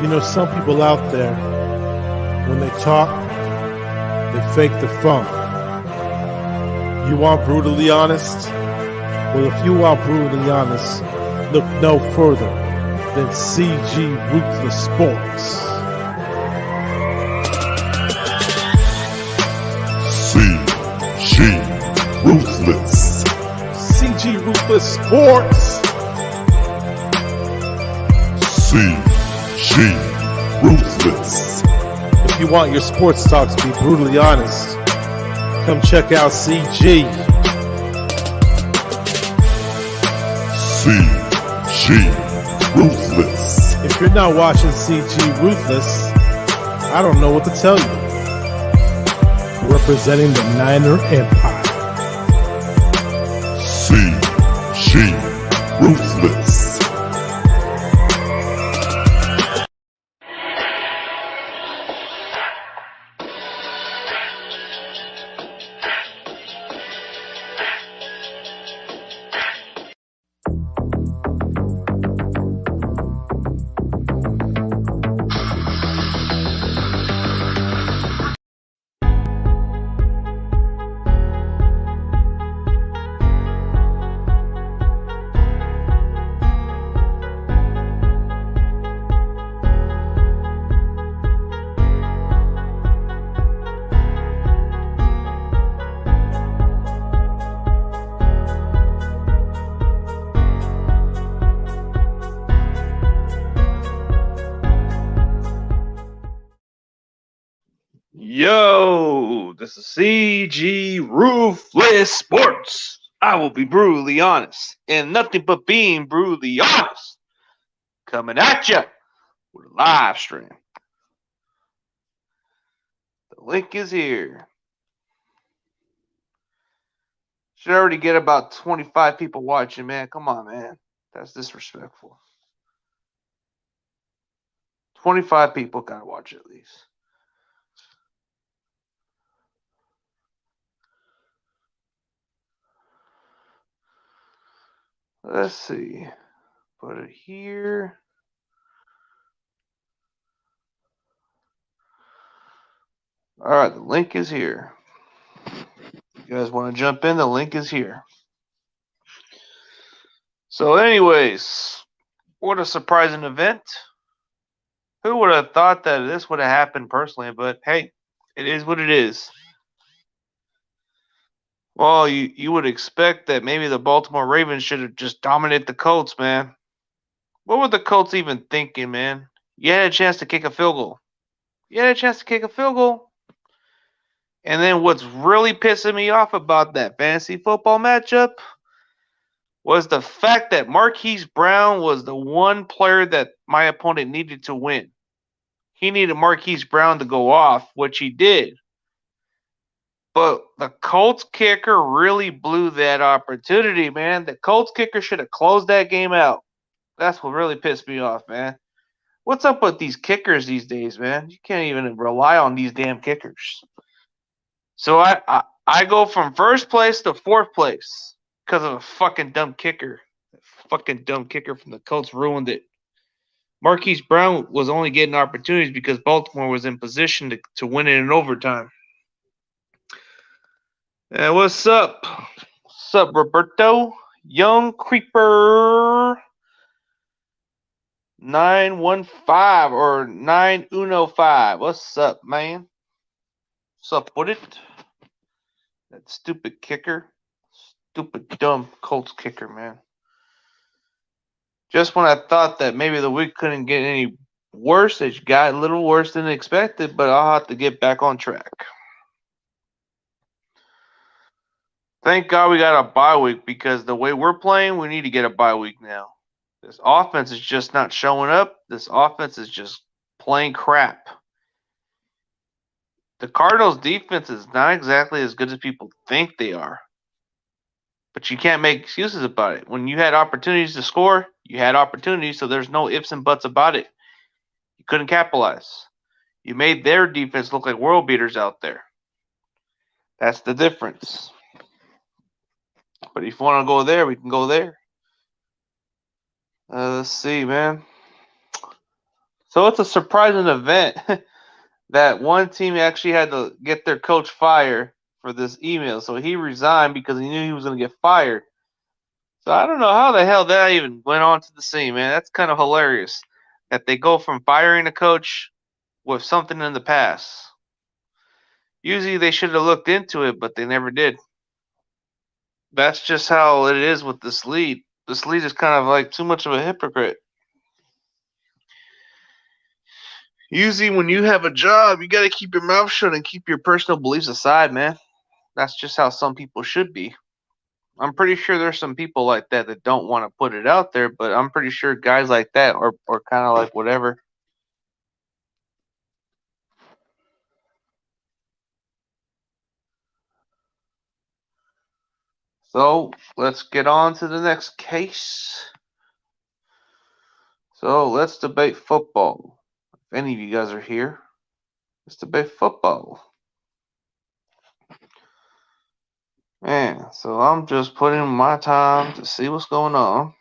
You know, some people out there, when they talk, they fake the funk. You want brutally honest? Well, if you want brutally honest, look no further than CG Ruthless Sports. CG Ruthless. CG Ruthless Sports. CG Ruthless. If you want your sports talk to be brutally honest, come check out CG. CG Ruthless. If you're not watching CG Ruthless, I don't know what to tell you. Representing the Niner Empire. CG Ruthless. Yo, this is CG Ruthless Sports. I will be brutally honest, and nothing but being brutally honest. Coming at you with a live stream. The link is here. Should already get about 25 people watching, man. Come on, man. That's disrespectful. 25 people gotta watch at least. Let's see. Put it here. All right, the link is here. You guys want to jump in? The link is here. So, anyways, what a surprising event. Who would have thought that this would have happened personally? But hey, it is what it is. Well, you would expect that maybe the Baltimore Ravens should have just dominated the Colts, man. What were the Colts even thinking, man? You had a chance to kick a field goal. And then what's really pissing me off about that fantasy football matchup was the fact that Marquise Brown was the one player that my opponent needed to win. He needed Marquise Brown to go off, which he did. But the Colts kicker really blew that opportunity, man. The Colts kicker should have closed that game out. That's what really pissed me off, man. What's up with these kickers these days, man? You can't even rely on these damn kickers. So I go from first place to fourth place because of a fucking dumb kicker. Fucking dumb kicker from the Colts ruined it. Marquise Brown was only getting opportunities because Baltimore was in position to win it in overtime. What's up? What's up, Roberto? Young Creeper 915 or 915. What's up, man? What's up with it? That stupid kicker. Stupid, dumb Colts kicker, man. Just when I thought that maybe the week couldn't get any worse, it got a little worse than expected, but I'll have to get back on track. Thank God we got a bye week because the way we're playing, we need to get a bye week now. This offense is just not showing up. This offense is just playing crap. The Cardinals' defense is not exactly as good as people think they are. But you can't make excuses about it. When you had opportunities to score, you had opportunities, so there's no ifs and buts about it. You couldn't capitalize. You made their defense look like world beaters out there. That's the difference. But if you want to go there, we can go there. Let's see, man. So it's a surprising event that one team actually had to get their coach fired for this email. So he resigned because he knew he was going to get fired. So I don't know how the hell that even went on to the scene, man. That's kind of hilarious that they go from firing a coach with something in the past. Usually they should have looked into it, but they never did. That's just how it is with this lead. This lead is kind of like too much of a hypocrite. Usually when you have a job, you got to keep your mouth shut and keep your personal beliefs aside, man. That's just how some people should be. I'm pretty sure there's some people like that that don't want to put it out there, but I'm pretty sure guys like that are kind of like whatever. So let's get on to the next case. So let's debate football. If any of you guys are here, let's debate football. Man, so I'm just putting my time to see what's going on.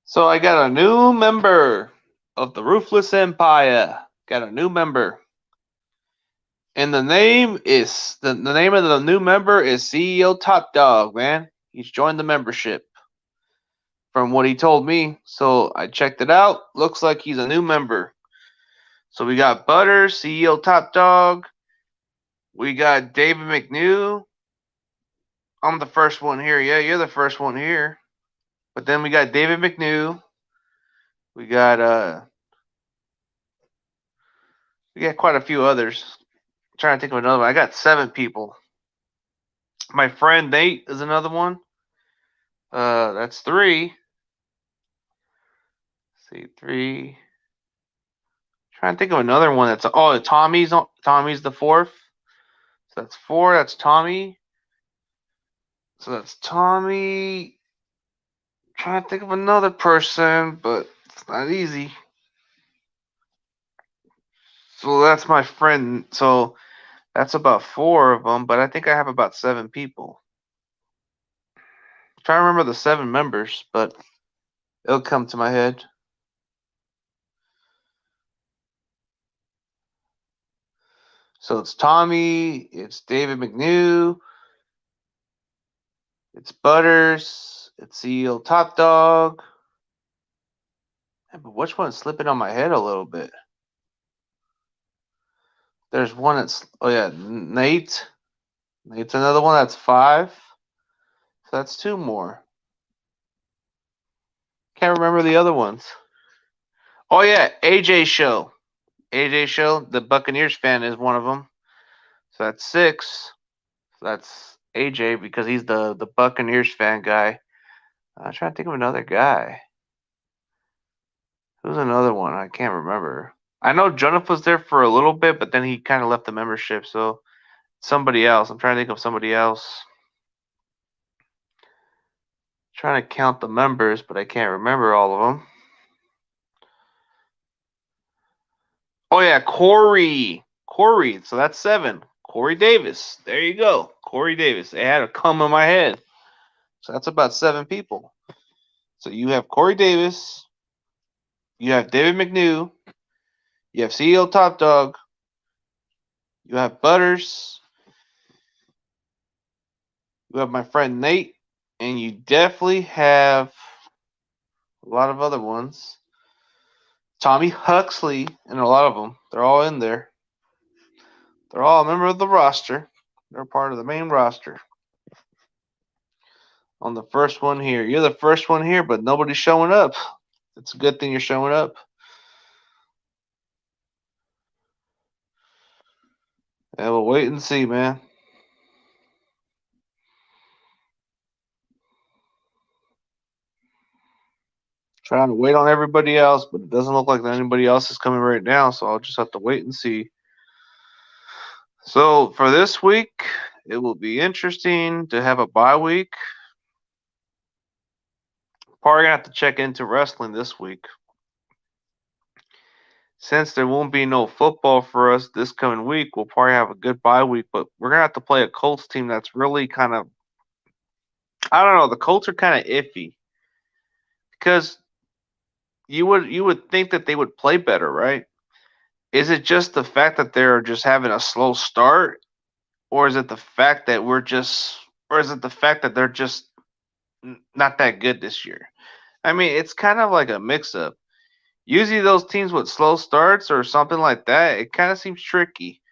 So I got a new member of the Ruthless Empire. Got a new member. And the name is the name of the new member is CEO Top Dog, man. He's joined the membership. From what he told me. So I checked it out. Looks like he's a new member. So we got Butters, CEO Top Dog. We got David McNew. I'm the first one here. Yeah, you're the first one here. But then we got David McNew. We got quite a few others. I'm trying to think of another one. I got 7 people. My friend Nate is another one. That's 3. Let's see, 3. Trying to think of another one that's Tommy's the 4th. So that's 4. That's Tommy. So that's Tommy. Trying to think of another person, but it's not easy. So that's my friend. So that's about 4 of them, but I think I have about 7 people. I'm trying to remember the 7 members, but it'll come to my head. So it's Tommy, it's David McNew, it's Butters, it's CEO Top Dog. Yeah, but which one's slipping on my head a little bit? There's one that's Nate. Nate's another one that's 5. So that's 2 more. Can't remember the other ones. Oh yeah, AJ Show. AJ Show, the Buccaneers fan, is one of them. So that's 6. So that's AJ because he's the Buccaneers fan guy. I'm trying to think of another guy. Who's another one? I can't remember. I know Jonathan was there for a little bit, but then he kind of left the membership. So somebody else. I'm trying to think of somebody else. Trying to count the members, but I can't remember all of them. Oh yeah, Corey. So that's 7. Corey Davis. There you go. Corey Davis. It had to come in my head. So that's about 7 people. So you have Corey Davis. You have David McNew. You have CEO Top Dog. You have Butters. You have my friend Nate. And you definitely have a lot of other ones. Tommy Huxley and a lot of them. They're all in there. They're all a member of the roster. They're part of the main roster. On the first one here. You're the first one here, but nobody's showing up. It's a good thing you're showing up. Yeah, we'll wait and see, man. Trying to wait on everybody else, but it doesn't look like anybody else is coming right now, so I'll just have to wait and see. So for this week, it will be interesting to have a bye week. Probably gonna have to check into wrestling this week. Since there won't be no football for us this coming week, we'll probably have a good bye week, but we're gonna have to play a Colts team that's really kind of, I don't know, the Colts are kind of iffy because you would think that they would play better, right? Is it just the fact that they're just having a slow start, or is it the fact that or is it the fact that they're just not that good this year? I mean, it's kind of like a mix up. Usually, those teams with slow starts or something like that, it kind of seems tricky.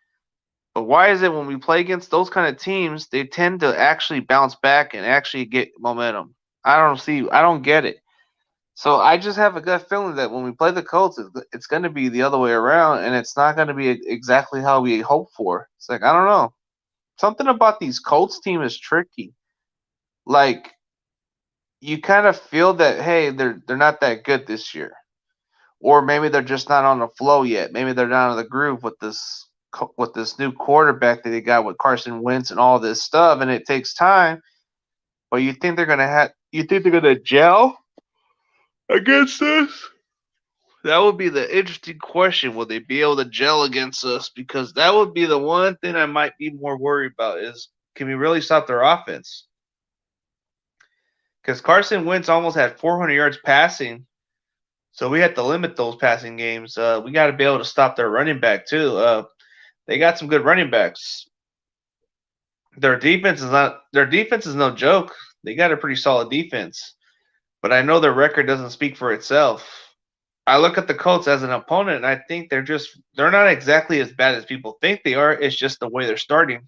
But why is it when we play against those kind of teams, they tend to actually bounce back and actually get momentum? I don't get it. So I just have a gut feeling that when we play the Colts, it's going to be the other way around, and it's not going to be exactly how we hope for. It's like I don't know, something about these Colts team is tricky. Like you kind of feel that hey, they're not that good this year, or maybe they're just not on the flow yet. Maybe they're not in the groove with this new quarterback that they got with Carson Wentz and all this stuff, and it takes time. But you think they're gonna gel against us? That would be the interesting question. Will they be able to gel against us? Because that would be the one thing I might be more worried about is can we really stop their offense? Because Carson Wentz almost had 400 yards passing, so we have to limit those passing games. We got to be able to stop their running back too. They got some good running backs. Their defense is no joke. They got a pretty solid defense, but I know their record doesn't speak for itself. I look at the Colts as an opponent, and I think they're not exactly as bad as people think they are. It's just the way they're starting.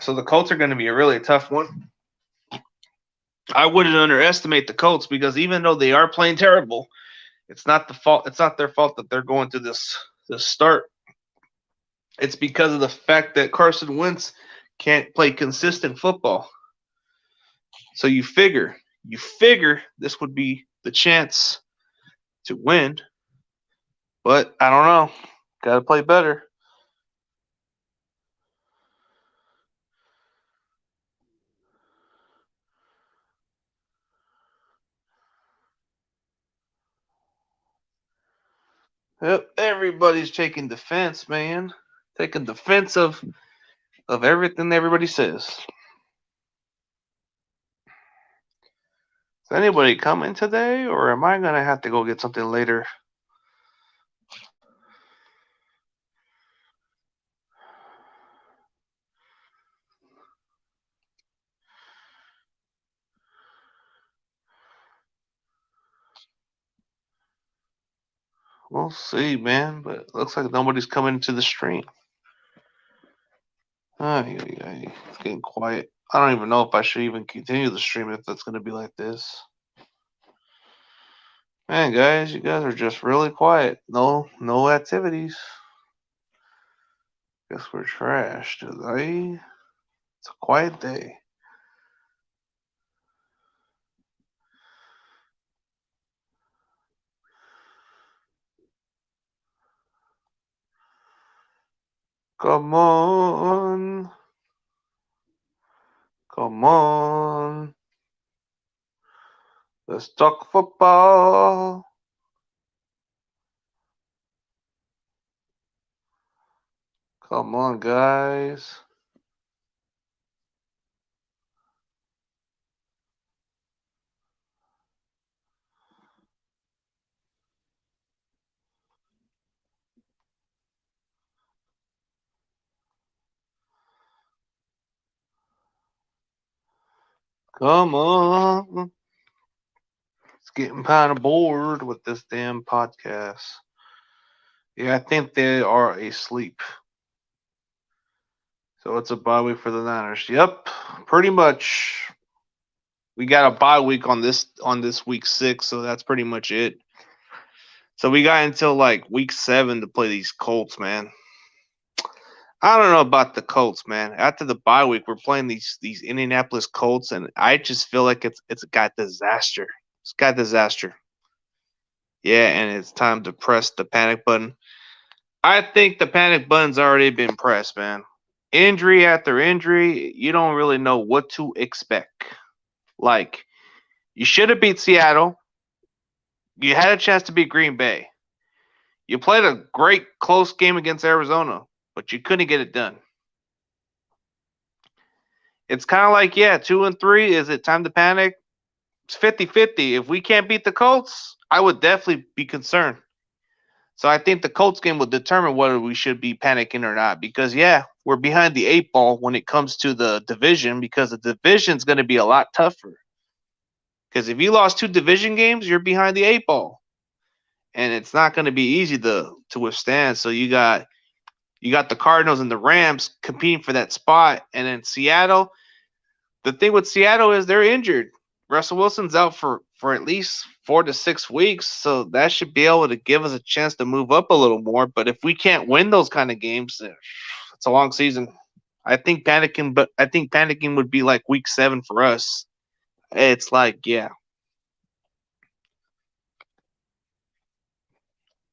So the Colts are going to be a really tough one. I wouldn't underestimate the Colts because even though they are playing terrible, it's not the fault. It's not their fault that they're going through this start. It's because of the fact that Carson Wentz can't play consistent football. So you figure this would be the chance to win, but I don't know. Got to play better. Yep, everybody's taking defense, man. Taking defense of everything everybody says. Is anybody coming today, or am I gonna have to go get something later? We'll see, man. But it looks like nobody's coming to the stream. It's getting quiet. I don't even know if I should even continue the stream if it's gonna be like this. Man, guys, you guys are just really quiet. No activities. Guess we're trash today. It's a quiet day. Come on. Come on. Let's talk football. Come on, guys. Come on. It's getting kind of bored with this damn podcast. Yeah, I think they are asleep. So it's a bye week for the Niners. Yep, pretty much. We got a bye week on this week 6, so that's pretty much it. So we got until like week 7 to play these Colts, man. I don't know about the Colts, man. After the bye week, we're playing these Indianapolis Colts, and I just feel like it's got disaster. It's got disaster. Yeah, and it's time to press the panic button. I think the panic button's already been pressed, man. Injury after injury, you don't really know what to expect. Like, you should have beat Seattle. You had a chance to beat Green Bay. You played a great close game against Arizona, but you couldn't get it done. It's kind of like, yeah, 2-3. Is it time to panic? It's 50-50. If we can't beat the Colts, I would definitely be concerned. So I think the Colts game will determine whether we should be panicking or not. Because yeah, we're behind the eight ball when it comes to the division because the division's going to be a lot tougher. Because if you lost 2 division games, you're behind the eight ball, and it's not going to be easy to withstand. So you got the Cardinals and the Rams competing for that spot, and then Seattle. The thing with Seattle is they're injured. Russell Wilson's out for at least 4 to 6 weeks, so that should be able to give us a chance to move up a little more. But if we can't win those kind of games, it's a long season. I think panicking would be like week 7 for us. It's like, yeah.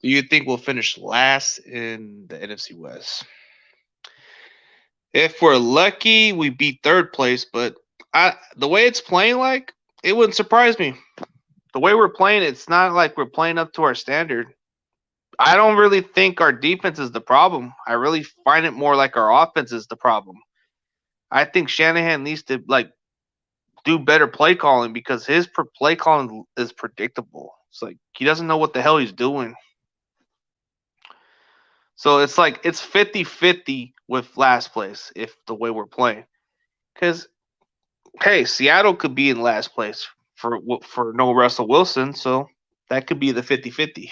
Do you think we'll finish last in the NFC West? If we're lucky, we beat third place, but the way it's playing, like, it wouldn't surprise me. The way we're playing, it's not like we're playing up to our standard. I don't really think our defense is the problem. I really find it more like our offense is the problem. I think Shanahan needs to do better play calling because his play calling is predictable. It's like he doesn't know what the hell he's doing. So it's like it's 50-50 with last place if the way we're playing. Because hey, Seattle could be in last place for no Russell Wilson, so that could be the 50-50.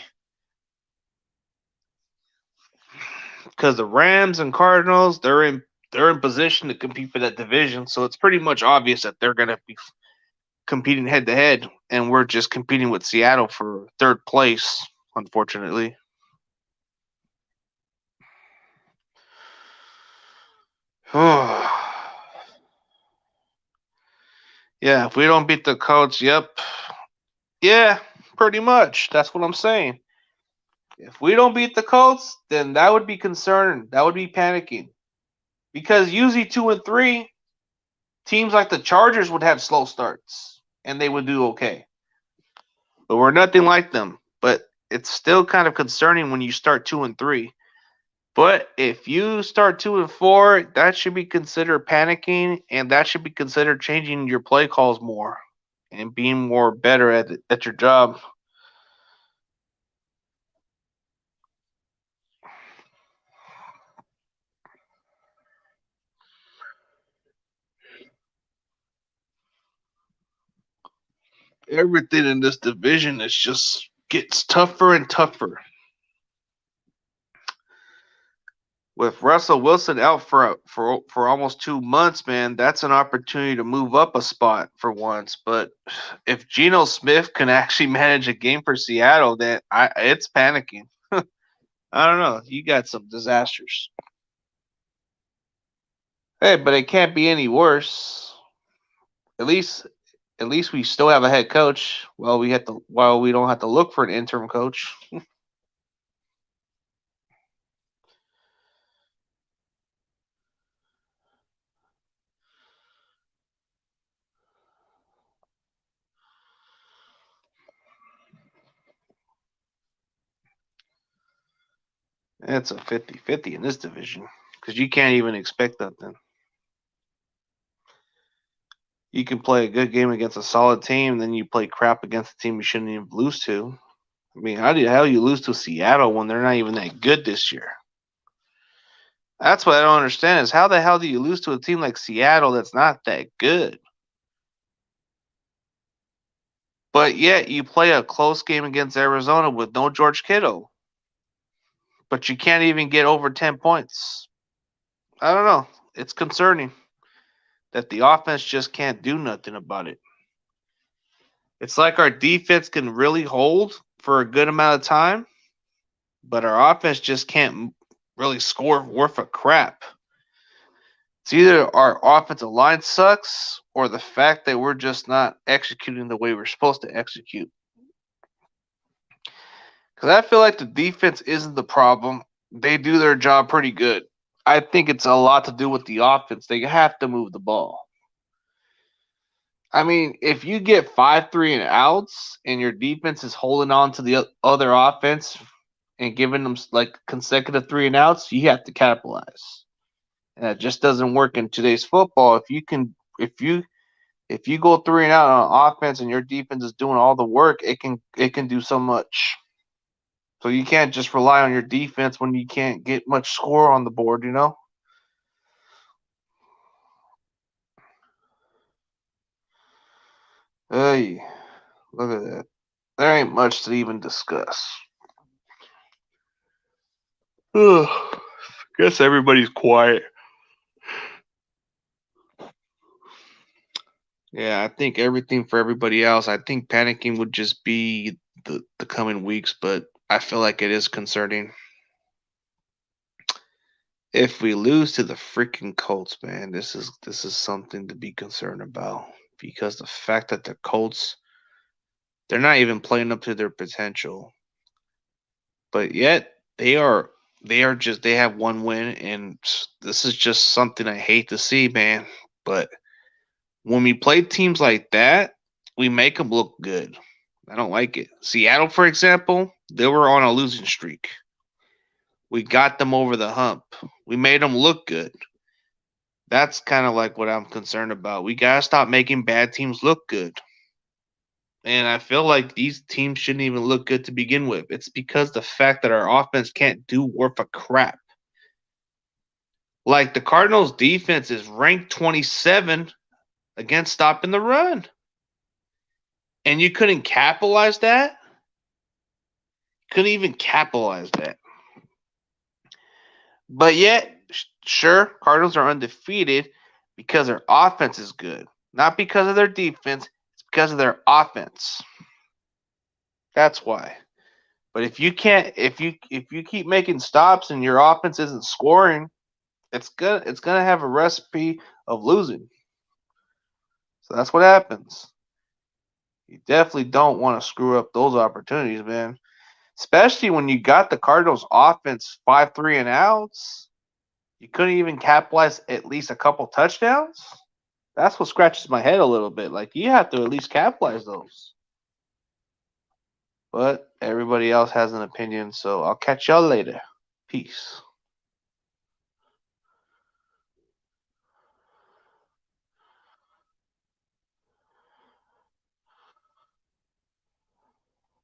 Because the Rams and Cardinals, they're in position to compete for that division, so it's pretty much obvious that they're going to be competing head to head, and we're just competing with Seattle for third place, unfortunately. Yeah, if we don't beat the Colts, yep. Yeah, pretty much. That's what I'm saying. If we don't beat the Colts, then that would be concerning. That would be panicking. Because usually 2 and 3, teams like the Chargers would have slow starts and they would do okay. But we're nothing like them. But it's still kind of concerning when you start 2 and 3. But if you start 2 and 4, that should be considered panicking, and that should be considered changing your play calls more and being more better at your job. Everything in this division is just gets tougher and tougher. With Russell Wilson out for almost 2 months, man, that's an opportunity to move up a spot for once. But if Geno Smith can actually manage a game for Seattle, then it's panicking. I don't know. You got some disasters. Hey, but it can't be any worse. At least we still have a head coach. While we don't have to look for an interim coach. It's a 50-50 in this division because you can't even expect nothing. You can play a good game against a solid team, then you play crap against a team you shouldn't even lose to. I mean, how the hell you lose to Seattle when they're not even that good this year? That's what I don't understand is how the hell do you lose to a team like Seattle that's not that good? But yet you play a close game against Arizona with no George Kittle. But you can't even get over 10 points. I don't know. It's concerning that the offense just can't do nothing about it. It's like our defense can really hold for a good amount of time, but our offense just can't really score worth a crap. It's either our offensive line sucks or the fact that we're just not executing the way we're supposed to execute. Because I feel like the defense isn't the problem. They do their job pretty good. I think it's a lot to do with the offense. They have to move the ball. I mean, if you get 5 3-and-outs and your defense is holding on to the other offense and giving them like consecutive 3-and-outs, you have to capitalize. And that just doesn't work in today's football. If you If you go 3-and-out on offense and your defense is doing all the work, it can do so much. So you can't just rely on your defense when you can't get much score on the board, you know? Hey, look at that. There ain't much to even discuss. Ugh, guess everybody's quiet. Yeah, I think everything for everybody else. I think panicking would just be the coming weeks, but I feel like it is concerning. If we lose to the freaking Colts, man, this is something to be concerned about because the fact that the Colts they're not even playing up to their potential, but yet they have one win, and this is just something I hate to see, man. But when we play teams like that, we make them look good. I don't like it. Seattle, for example, they were on a losing streak. We got them over the hump. We made them look good. That's kind of like what I'm concerned about. We got to stop making bad teams look good. And I feel like these teams shouldn't even look good to begin with. It's because the fact that our offense can't do worth a crap. Like the Cardinals' defense is ranked 27 against stopping the run. And you couldn't capitalize that? Couldn't even capitalize that. But yet, sure, Cardinals are undefeated because their offense is good. Not because of their defense, it's because of their offense. That's why. But if you keep making stops and your offense isn't scoring, it's gonna have a recipe of losing. So that's what happens. You definitely don't want to screw up those opportunities, man. Especially when you got the Cardinals offense 5-3 and outs. You couldn't even capitalize at least a couple touchdowns. That's what scratches my head a little bit. Like you have to at least capitalize those. But everybody else has an opinion, so I'll catch y'all later. Peace.